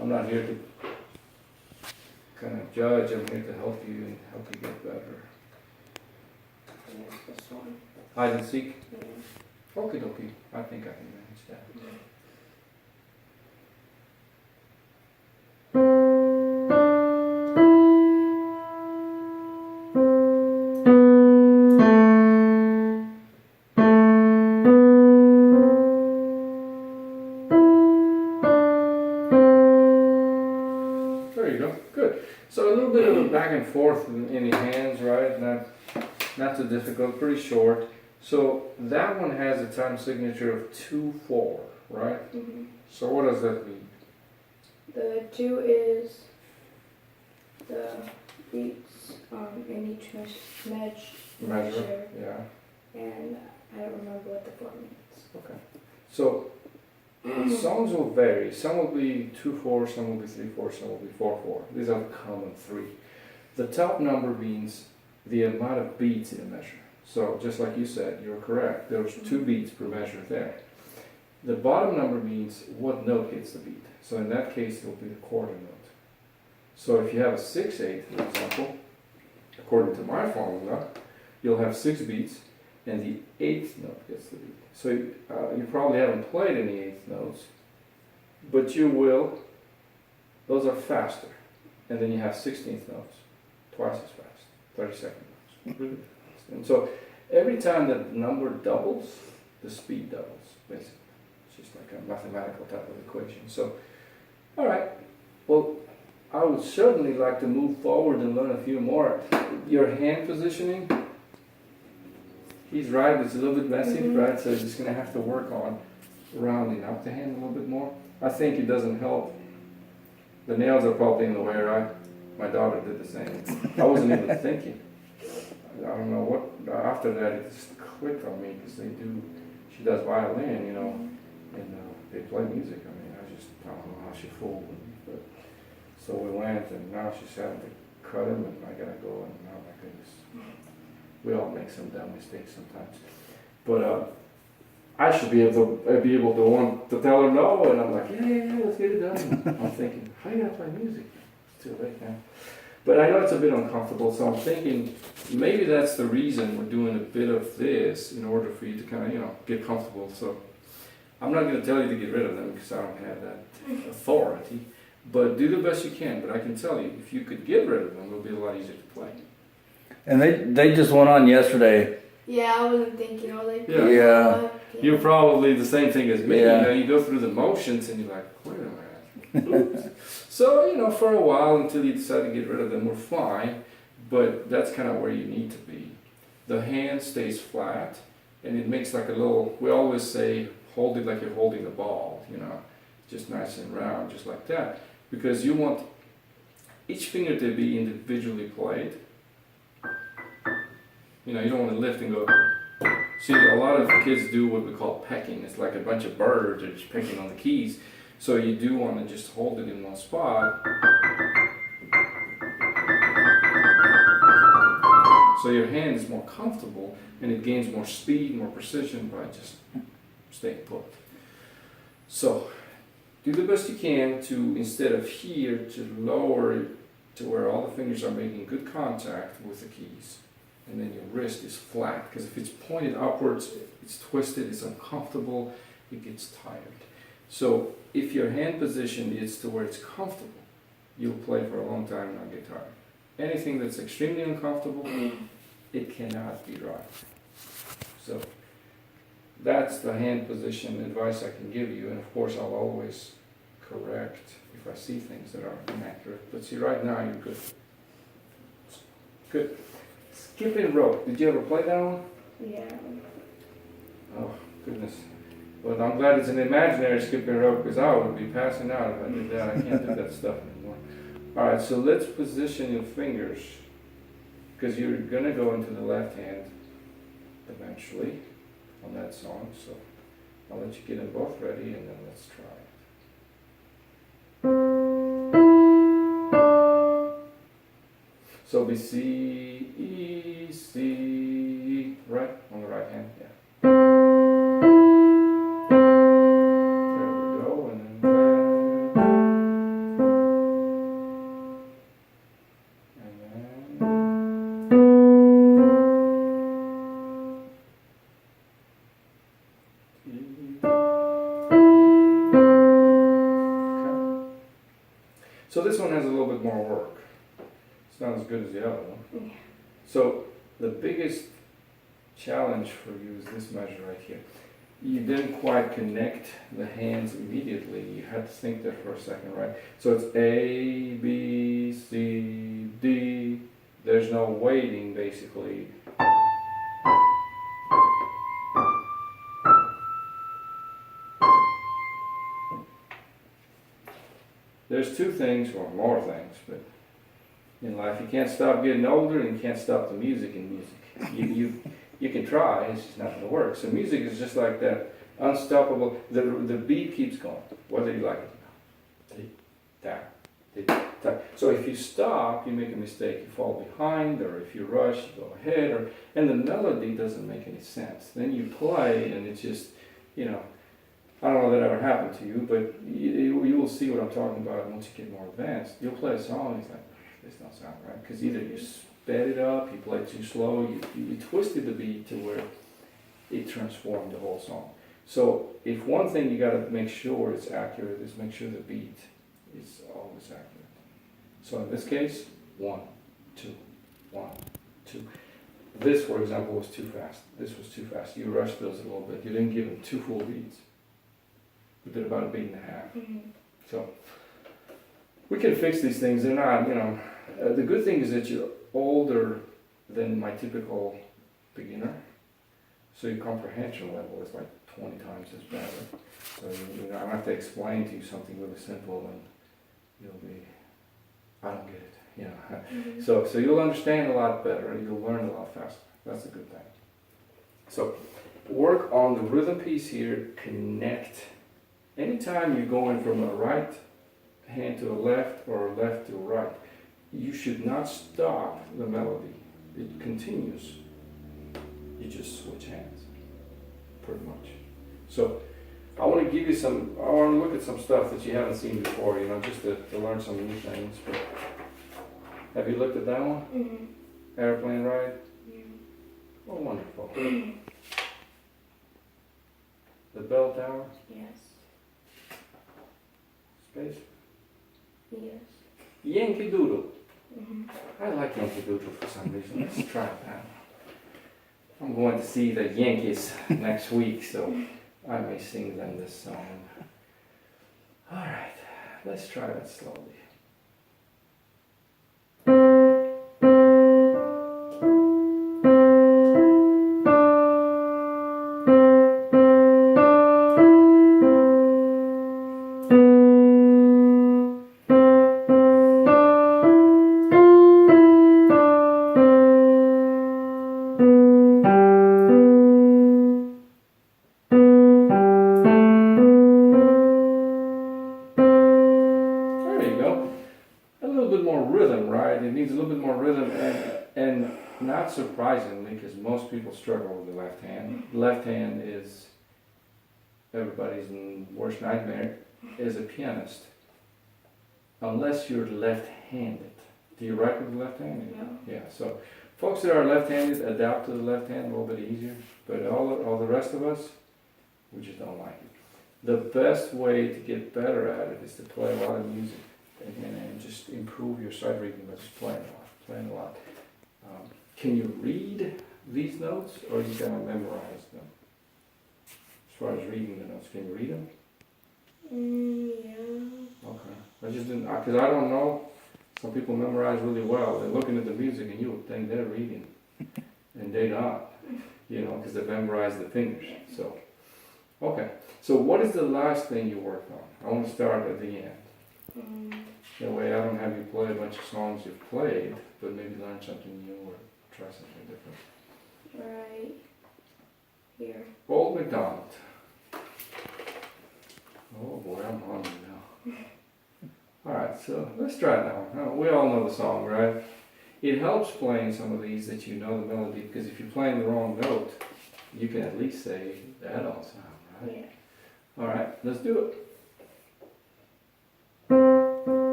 I'm not here to kind of judge, I'm here to help you and help you get better. Yes, this one. Hide and seek? Yeah. Okay, okay. I think I can manage that. There you go. Good. So a little bit of a back and forth in the hands, right? Not too difficult, pretty short. So that one has a time signature of 2/4, right? Mm-hmm. So what does that mean? The 2 is the beats in each measure, Yeah. and I don't remember what the 4 means. Okay. So songs will vary. Some will be 2/4, some will be 3/4, some will be 4/4. These are the common 3. The top number means the amount of beats in a measure. So just like you said, you're correct. There's 2 beats per measure there. The bottom number means what note hits the beat. So in that case, it will be the quarter note. So if you have a 6/8, for example, according to my formula, you'll have 6 beats, and the 8th note gets the beat. So you probably haven't played any 8th notes, but you will. Those are faster. And then you have 16th notes, twice as fast, 32nd notes. And so every time that number doubles, the speed doubles, basically. It's just like a mathematical type of equation. So, all right. Well, I would certainly like to move forward and learn a few more. Your hand positioning, he's right, it's a little bit messy, right? So you're just going to have to work on rounding up the hand a little bit more. I think it doesn't help. The nails are probably in the way, right? My daughter did the same. I wasn't even thinking. I don't know what, after that it just clicked on me because she does violin, you know, and they play music. I mean, I don't know how she fooled me. But, so we went, and now she's having to cut him, and I gotta go, and oh my goodness. We all make some dumb mistakes sometimes. But I should be able to want to tell her no, and I'm like, yeah, let's get it done. I'm thinking, how you gonna play music? It's too late now. But I know it's a bit uncomfortable, so I'm thinking maybe that's the reason we're doing a bit of this in order for you to kind of, get comfortable. So I'm not going to tell you to get rid of them because I don't have that authority, but do the best you can. But I can tell you, if you could get rid of them, it'll be a lot easier to play. And they just went on yesterday. Yeah, I wasn't thinking. I was like, Yeah. You're probably the same thing as me. Yeah. You go through the motions and you're like, wait a minute. So, for a while until you decide to get rid of them, we're fine. But that's kind of where you need to be. The hand stays flat and it makes like a little, we always say, hold it like you're holding the ball, just nice and round, just like that. Because you want each finger to be individually played. You don't want to lift and go. See, a lot of kids do what we call pecking. It's like a bunch of birds are just pecking on the keys. So you do want to just hold it in one spot. So your hand is more comfortable and it gains more speed, more precision by just staying put. So do the best you can to, instead of here, to lower it to where all the fingers are making good contact with the keys. And then your wrist is flat, because if it's pointed upwards, it's twisted, it's uncomfortable, it gets tired. So if your hand position is to where it's comfortable, you'll play for a long time and not get tired. Anything that's extremely uncomfortable, it cannot be right. So that's the hand position advice I can give you, and of course I'll always correct if I see things that are inaccurate. But see, right now you're good. Good. Skipping rope. Did you ever play that one? Yeah. Oh, goodness. Well, I'm glad it's an imaginary skipping rope because I would be passing out if I did that. I can't do that stuff anymore. Alright, so let's position your fingers because you're going to go into the left hand eventually on that song. So I'll let you get them both ready and then let's try it. So it'll be C, E, C, right? On the right hand, yeah. There we go, and then So this one has a little bit more work. It's not as good as the other one. Yeah. So the biggest challenge for you is this measure right here. You didn't quite connect the hands immediately. You had to think there for a second, right? So it's A, B, C, D. There's no waiting, basically. There's two things, or more things, but in life you can't stop getting older and you can't stop the music in music. You can try, it's just not going to work. So music is just like that, unstoppable. The beat keeps going, whether you like it or not. Tick, tack, tick, tack. So if you stop, you make a mistake. You fall behind, or if you rush, you go ahead, and the melody doesn't make any sense. Then you play, and it's just, I don't know that ever happened to you, but you will see what I'm talking about once you get more advanced. You'll play a song, and it's like, this don't sound right, because either you sped it up, you played too slow, you twisted the beat to where it transformed the whole song. So if one thing you got to make sure it's accurate is make sure the beat is always accurate. So in this case, 1, 2, 1, 2. This, for example, was too fast. This was too fast. You rushed those a little bit. You didn't give them 2 full beats. We did about a beat and a half. Mm-hmm. So we can fix these things. They're not, the good thing is that you're older than my typical beginner. So your comprehension level is like 20 times as better. So I have to explain to you something really simple and you'll be, I don't get it. Mm-hmm. So you'll understand a lot better and you'll learn a lot faster. That's a good thing. So work on the rhythm piece here, connect. Anytime you're going from a right hand to a left or a left to a right, you should not stop the melody. It continues. You just switch hands, pretty much. So I want to give you I want to look at some stuff that you haven't seen before, just to learn some new things. But have you looked at that one? Mm-hmm. Airplane ride? Yeah. Oh, wonderful. The bell tower? Yes. Space? Yes. Yankee Doodle. Mm-hmm. I like Yankee Doodle for some reason. Let's try that. I'm going to see the Yankees next week, so I may sing them this song. Alright, let's try that slowly. Not surprisingly, because most people struggle with the left hand. Left hand is everybody's worst nightmare as a pianist, unless you're left-handed. Do you write with the left hand? No. Yeah. So folks that are left-handed adapt to the left hand a little bit easier, but all the rest of us, we just don't like it. The best way to get better at it is to play a lot of music and just improve your sight reading by just playing a lot. Can you read these notes, or you gotta memorize them? As far as reading the notes, can you read them? Yeah. Okay. I just didn't, because I don't know. Some people memorize really well. They're looking at the music, and you would think they're reading, and they're not. Because they memorize the fingers. So, okay. So, what is the last thing you worked on? I want to start at the end. That way, I don't have you play a bunch of songs you've played, but maybe learn something new or try something different. Right here. Old MacDonald. Oh boy, I'm hungry now. Alright, so let's try it now. We all know the song, right? It helps playing some of these that you know the melody, because if you're playing the wrong note, you can at least say, that don't sound right. Yeah. Alright, let's do it.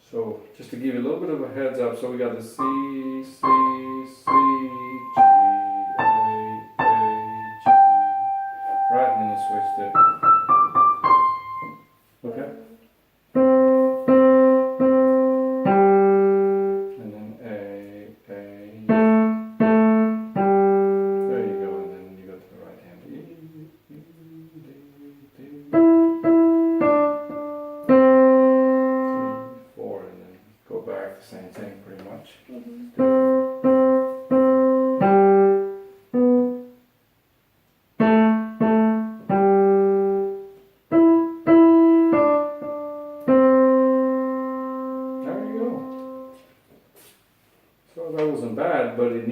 So, just to give you a little bit of a heads up, so we got the C, C, C, G, A,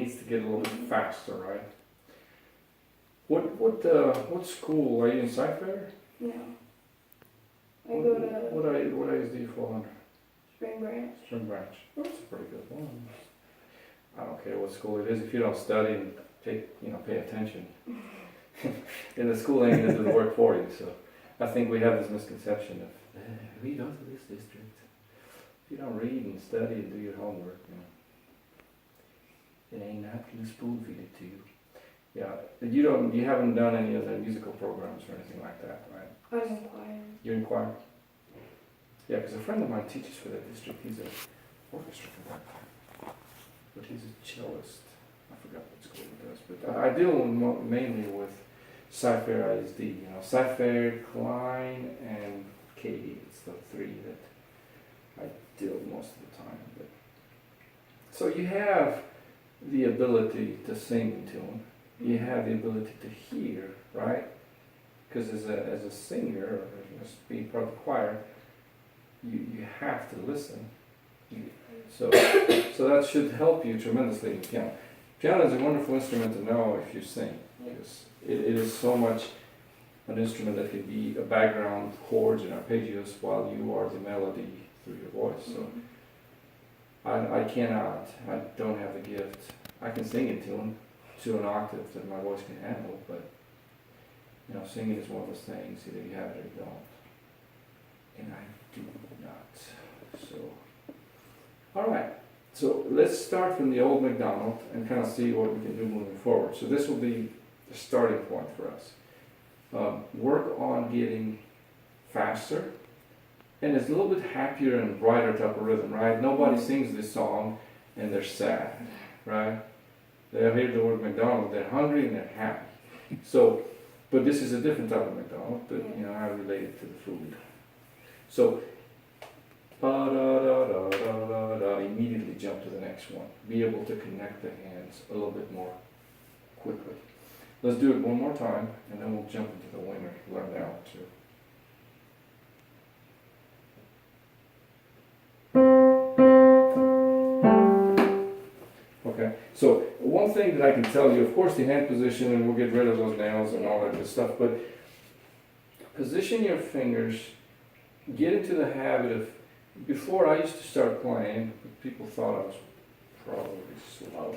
needs to get a little bit faster, right? What school are you in? Cypher? No. I go to What ISD you fall under? Spring Branch. Spring Branch. That's a pretty good one. I don't care what school it is, if you don't study and pay attention. And the school ain't gonna do the work for you, so I think we have this misconception of, we go to this district. If you don't read and study and do your homework, it ain't not gonna spoon feed it to you. Yeah, you haven't done any other musical programs or anything like that, right? I'm in choir. You're in choir? Yeah, because a friend of mine teaches for that district. He's an orchestra conductor, but he's a cellist. I forgot what school he does, but I deal mainly with Cypher ISD. Cypher, Klein, and Katie. It's the three that I deal with most of the time. But so you have the ability to sing in tune. You have the ability to hear, right? Because as a singer, or as being part of the choir, you have to listen. So that should help you tremendously in piano. Piano is a wonderful instrument to know if you sing, because it is so much an instrument that can be a background chords and arpeggios while you are the melody through your voice. So I don't have the gift. I can sing in tune to an octave that my voice can handle, but singing is one of those things, either you have it or you don't. And I do not. So, all right. So let's start from the old McDonald and kind of see what we can do moving forward. So this will be the starting point for us. Work on getting faster, and it's a little bit happier and brighter type of rhythm, right? Nobody sings this song and they're sad, right? They hear the word McDonald, they're hungry and they're happy. So, but this is a different type of McDonald, but I relate it to the food. So, immediately jump to the next one. Be able to connect the hands a little bit more quickly. Let's do it one more time, and then we'll jump into the winner. Learn that one too. Okay, so one thing that I can tell you, of course the hand position, and we'll get rid of those nails and all that good stuff, but position your fingers, get into the habit of, before I used to start playing, people thought I was probably slow.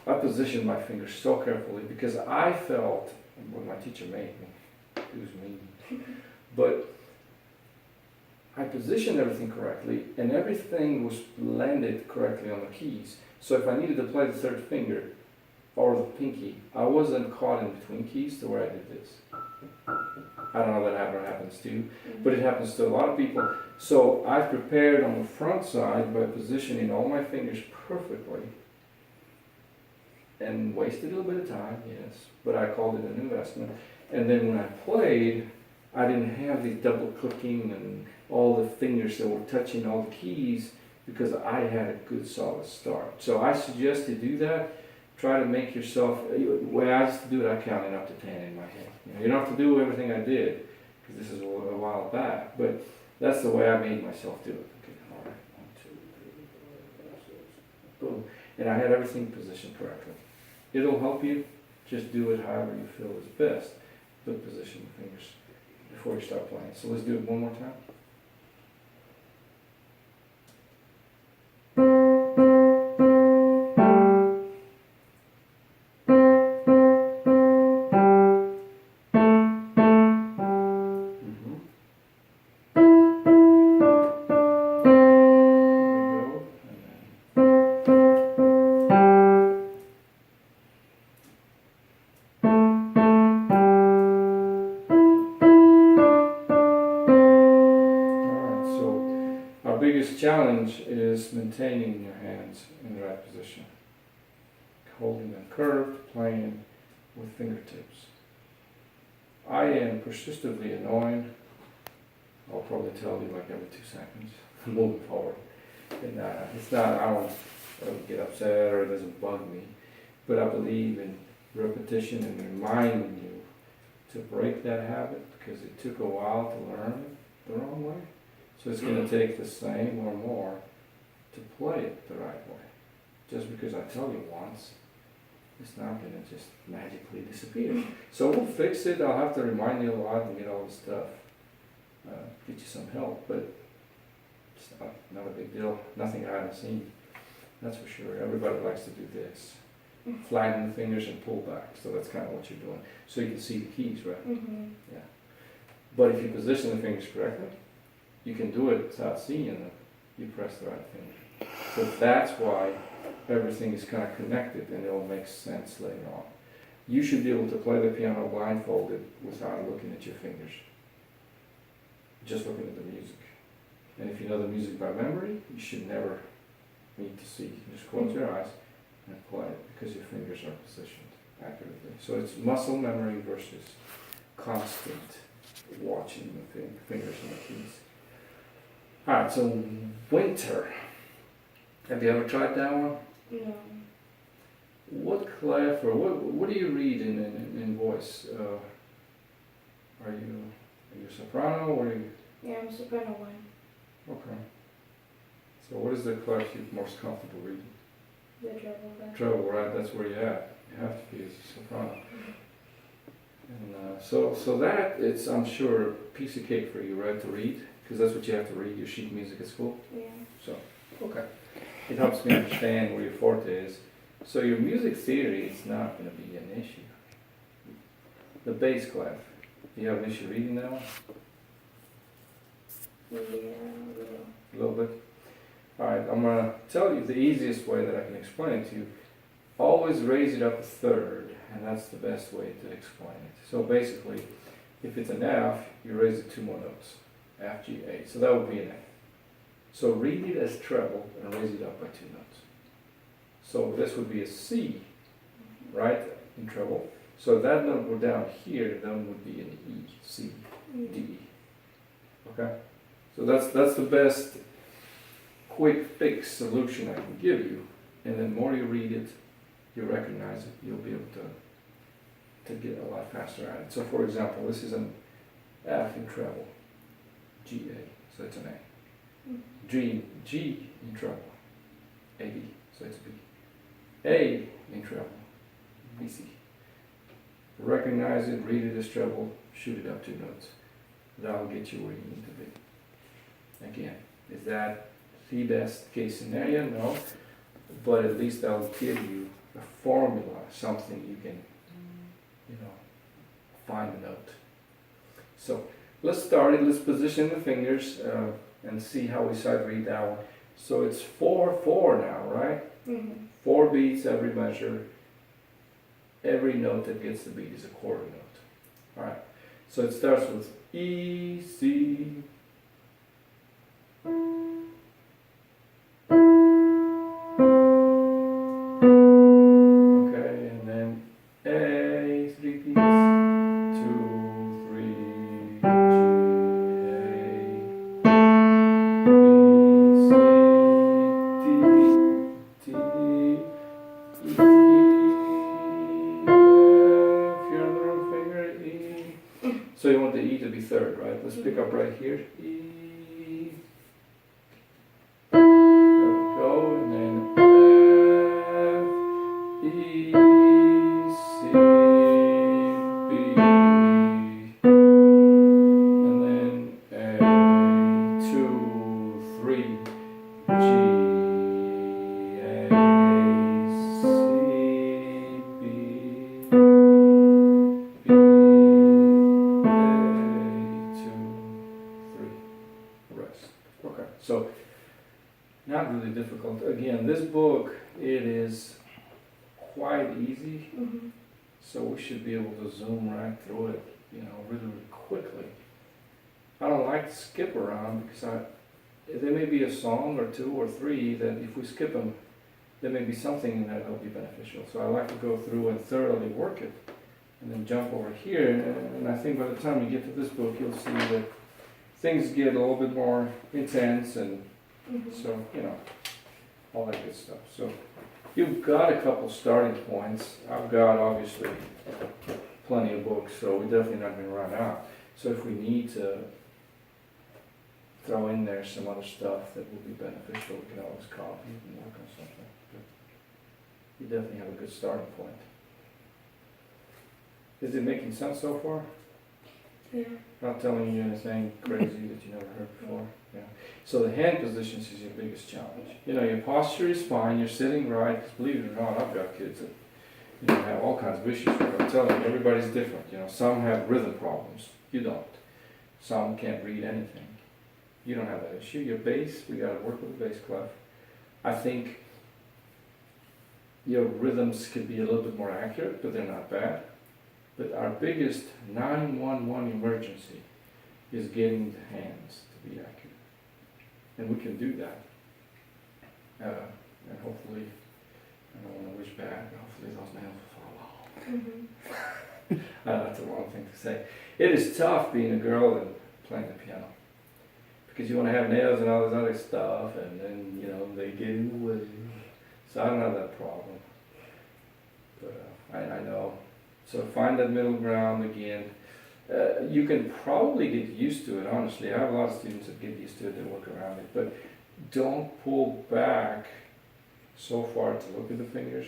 I positioned my fingers so carefully because I felt, when my teacher made me, he was mean, but I positioned everything correctly and everything was landed correctly on the keys. So if I needed to play the third finger or the pinky, I wasn't caught in between keys the way I did this. I don't know if that ever happens to you, but it happens to a lot of people. So I prepared on the front side by positioning all my fingers perfectly and wasted a little bit of time, yes, but I called it an investment. And then when I played, I didn't have the double clicking and all the fingers that were touching all the keys because I had a good solid start. So I suggest you do that. Try to make yourself, the way I used to do it, I counted up to 10 in my head. You don't have to do everything I did, because this is a while back, but that's the way I made myself do it. Okay, all right, 1, 2, 3, 4, 5, 6, boom. And I had everything positioned correctly. It'll help you, just do it however you feel is best, but position the fingers before you start playing. So let's do it one more time. Challenge is maintaining your hands in the right position, holding them curved, playing with fingertips. I am persistently annoying. I'll probably tell you like every 2 seconds moving forward. And it's not, I don't get upset or it doesn't bug me, but I believe in repetition and reminding you to break that habit because it took a while to learn it the wrong way. So it's going to take the same or more to play it the right way. Just because I tell you once It's not gonna just magically disappear. So we'll fix it. I'll have to remind you a lot and get all this stuff. Get you some help, but it's not a big deal. Nothing I haven't seen. That's for sure. Everybody likes to do this. Flatten the fingers and pull back. So that's kind of what you're doing. So you can see the keys, right? Yeah. But if you position the fingers correctly, you can do it without seeing them. You press the right finger. So that's why everything is kind of connected and it will make sense later on. You should be able to play the piano blindfolded without looking at your fingers. Just looking at the music. And if you know the music by memory, you should never need to see. Just close your eyes and play it because your fingers are positioned accurately. So it's muscle memory versus constant watching the fingers and the keys. Alright, so winter. Have you ever tried that one? No. What clef or what do you read in voice? Are you a soprano or are you? Yeah, I'm soprano one. Okay. So what is the clef you're most comfortable reading? The treble clef. Treble, right? That's where you're at. You have to be as a soprano. And so that it's, I'm sure, a piece of cake for you, right, to read, because that's what you have to read your sheet music at school. Yeah. So okay, it helps me understand where your forte is. So your music theory is not going to be an issue. The bass clef, do you have an issue reading that one? Yeah, a little. A little bit. All right, I'm going to tell you the easiest way that I can explain it to you. Always raise it up a third, and that's the best way to explain it. So basically, if it's an F, you raise it 2 more notes. F, G, A. So that would be an A. So read it as treble and raise it up by 2 notes. So this would be a C, right, in treble. So that note were down here, then would be an E, C, D. Okay? So that's the best quick fix solution I can give you. And then the more you read it, you recognize it, you'll be able to get a lot faster at it. So for example, this is an F in treble, G, A, so it's an A. G in treble, A, B, so it's B. A in treble, B, C. Recognize it, read it as treble, shoot it up 2 notes. That'll get you where you need to be. Again, is that the best case scenario? No, but at least that'll give you a formula, something you can, find a note. So let's start it. Let's position the fingers and see how we sight read that one. So it's 4/4 now, right? 4 beats every measure. Every note that gets the beat is a quarter note. All right. So it starts with E, C. Okay, and then A, 3 beats. 2, 3, G, A, B, C, D, E, F. You're on the wrong finger, E. So you want the E to be third, right? Let's pick up right here. E. There we go, and then F, E, C, B, and then A, 2, 3, G, A, C, B, B, A, 2, 3, rest. Okay, so not really difficult. Again, this book, it is quite easy, so we should be able to zoom right through it, really, really quickly. I don't like to skip around because there may be a song or 2 or 3 that if we skip them, there may be something in there that'll be beneficial. So I like to go through and thoroughly work it and then jump over here. And I think by the time you get to this book, you'll see that things get a little bit more intense and so, all that good stuff. So you've got a couple starting points. I've got obviously plenty of books, so we're definitely not going to run out. So if we need to throw in there some other stuff that will be beneficial, we can always copy and work on something. But you definitely have a good starting point. Is it making sense so far? Yeah. Not telling you anything crazy that you never heard before? Yeah. So the hand positions is your biggest challenge. You know, your posture is fine, you're sitting right, 'cause believe it or not, I've got kids that, you know, have all kinds of issues. But I'm telling you, everybody's different. You know, some have rhythm problems. You don't. Some can't read anything. You don't have that issue. Your bass, we gotta work with the bass clef. I think your rhythms could be a little bit more accurate, but they're not bad. But our biggest 911 emergency is getting the hands to be accurate. And we can do that. And hopefully, I don't want to wish bad, but hopefully those nails will fall off. That's a wrong thing to say. It is tough being a girl and playing the piano. Because you want to have nails and all this other stuff, and then, you know, they get in the way. So I don't have that problem. But I know. So find that middle ground again. You can probably get used to it, honestly. I have a lot of students that get used to it and work around it. But don't pull back so far to look at the fingers,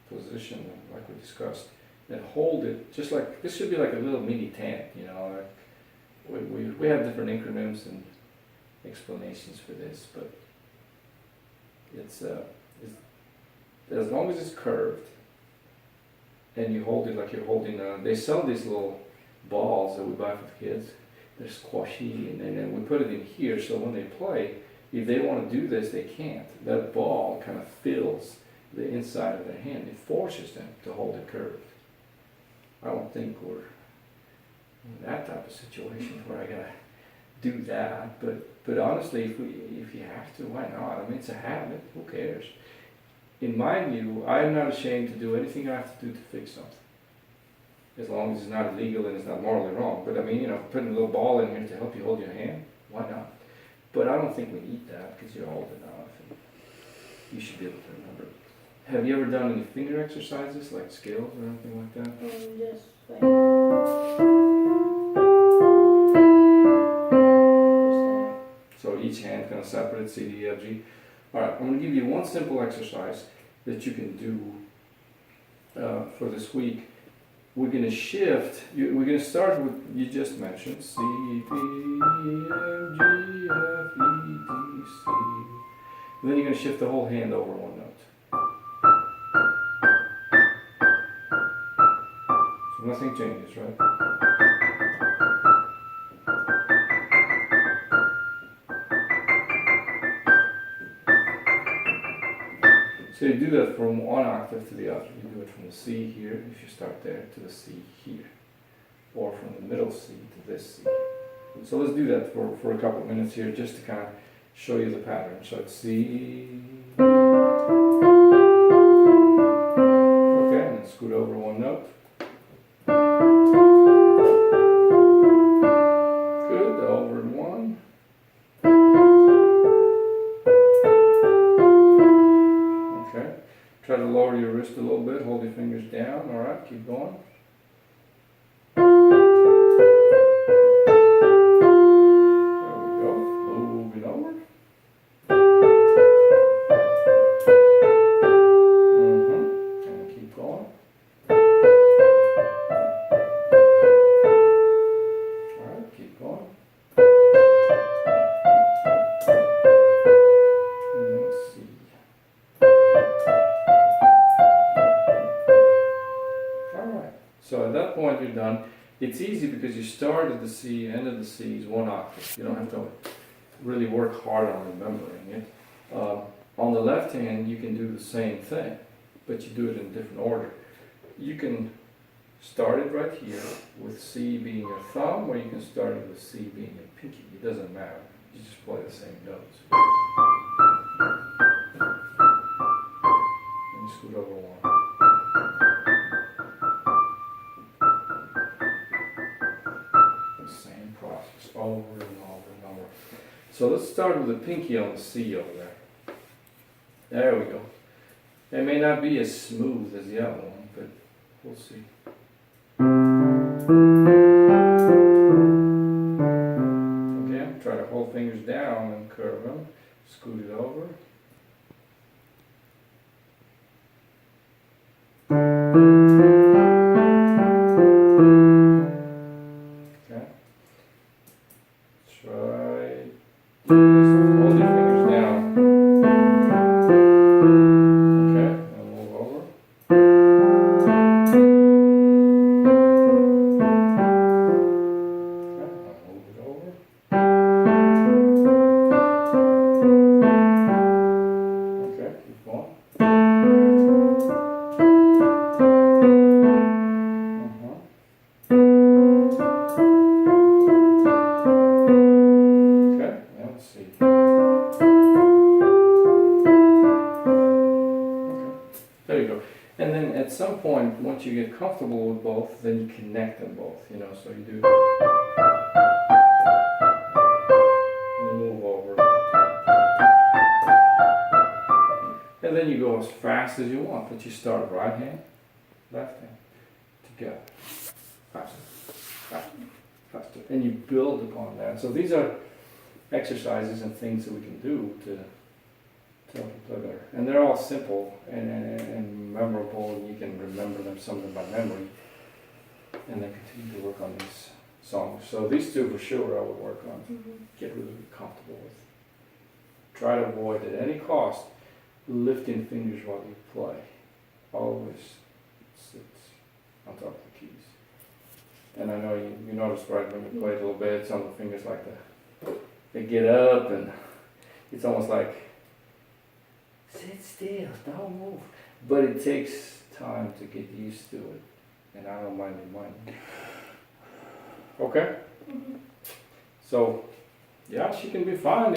position them like we discussed, and hold it just like, this should be like a little mini tent, you know. Like we have different increments and explanations for this, but it's as long as it's curved and you hold it like you're holding they sell these little balls that we buy for the kids. They're squashy, and then we put it in here so when they play, if they want to do this, they can't. That ball kind of fills the inside of their hand. It forces them to hold it curved. I don't think we're in that type of situation where I gotta do that, but honestly, if you have to, why not? I mean, it's a habit. Who cares? In my view, I am not ashamed to do anything I have to do to fix something, as long as it's not illegal and it's not morally wrong. But I mean, you know, putting a little ball in here to help you hold your hand, why not? But I don't think we need that because you're old enough and you should be able to remember. Have you ever done any finger exercises like scales or anything like that? Just like. So each hand kind of separate, C, D, E, F, G. All right, I'm going to give you one simple exercise that you can do for this week. We're going to shift. We're going to start with, you just mentioned, C, D, E, F, G, F, E, D, C. And then you're going to shift the whole hand over one note. So nothing changes, right? So you do that from one octave to the other. You do it from the C here, if you start there, to the C here. Or from the middle C to this C. So let's do that for a couple of minutes here, just to kind of show you the pattern. So it's C. Okay, and then scoot over one note. Good, over one. Okay, try to lower your wrist a little bit, hold your fingers down, alright, keep going. There we go, moving over. And keep going. Alright, keep going. And then C. Alright, so at that point you're done. It's easy because you start at the C, end of the C is one octave. You don't have to really work hard on remembering it. On the left hand you can do the same thing, but you do it in a different order. You can start it right here with C being your thumb, or you can start it with C being your pinky. It doesn't matter. You just play the same notes. And you scoot over one. The same process over and over and over. So let's start with the pinky on the C over there. There we go. It may not be as smooth as the other one, but we'll see. Again, try to hold fingers down and curve them. Scoot it over. once you get comfortable with both, then you connect them both, you know, so you do, you move over, and then you go as fast as you want, but you start right hand, left hand, together, faster, faster, faster, and you build upon that. So these are exercises and things that we can do to help you play better. And they're all simple and memorable, and you can remember them, some of them by memory, and then continue to work on these songs. So these two for sure I would work on, get really comfortable with. Try to avoid at any cost lifting fingers while you play. Always sit on top of the keys. And I know you notice right when you play a little bit, some of the fingers like they get up, and it's almost like, sit still, don't move. But it takes time to get used to it, and I don't mind it. Okay? So, yeah, she can be fine.